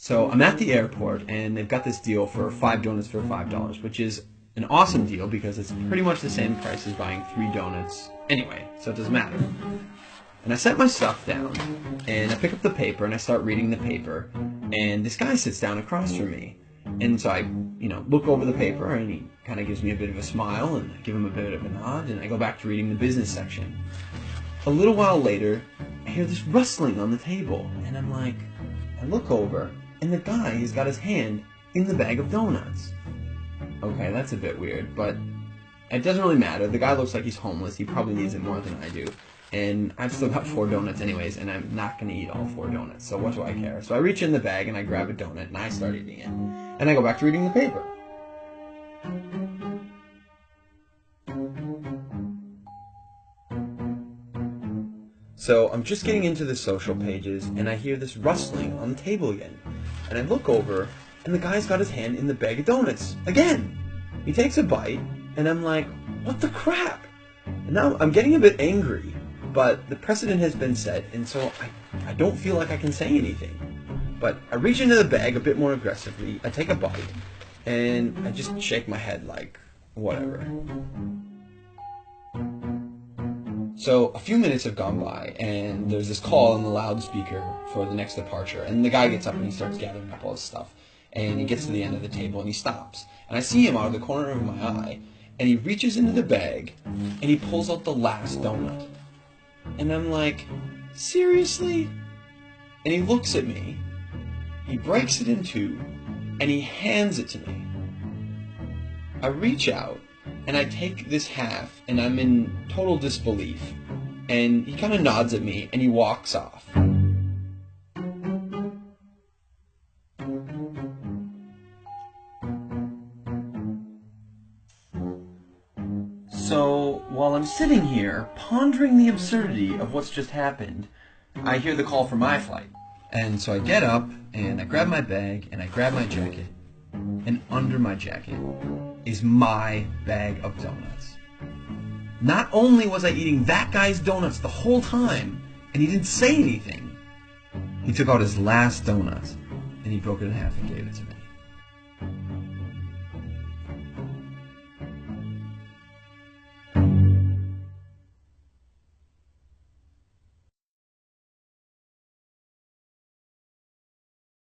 So I'm at the airport, and they've got this deal for 5 donuts for $5, which is an awesome deal because it's pretty much the same price as buying 3 donuts anyway, so it doesn't matter. And I set my stuff down, and I pick up the paper, and I start reading the paper, and this guy sits down across from me. And so I, look over the paper, and he kind of gives me a bit of a smile, and I give him a bit of a nod, and I go back to reading the business section. A little while later, I hear this rustling on the table, and I look over, and the guy has got his hand in the bag of donuts. Okay, that's a bit weird, but it doesn't really matter. The guy looks like he's homeless. He probably needs it more than I do. And I've still got 4 donuts anyways, and I'm not going to eat all 4 donuts, so what do I care? So I reach in the bag, and I grab a donut, and I start eating it. And I go back to reading the paper. So I'm just getting into the social pages, and I hear this rustling on the table again. And I look over, and the guy's got his hand in the bag of donuts again. He takes a bite, and I'm like, what the crap? And now I'm getting a bit angry, but the precedent has been set, and so I don't feel like I can say anything. But I reach into the bag a bit more aggressively, I take a bite, and I just shake my head like, whatever. So a few minutes have gone by, and there's this call on the loudspeaker for the next departure, and the guy gets up and he starts gathering up all his stuff, and he gets to the end of the table and he stops. And I see him out of the corner of my eye, and he reaches into the bag, and he pulls out the last donut. And I'm like, seriously? And he looks at me, he breaks it in 2, and he hands it to me. I reach out, and I take this half, and I'm in total disbelief. And he kind of nods at me, and he walks off. So, while I'm sitting here, pondering the absurdity of what's just happened, I hear the call for my flight. And so I get up, and I grab my bag, and I grab my jacket, and under my jacket is my bag of donuts. Not only was I eating that guy's donuts the whole time, and he didn't say anything, he took out his last donut, and he broke it in half and gave it to me.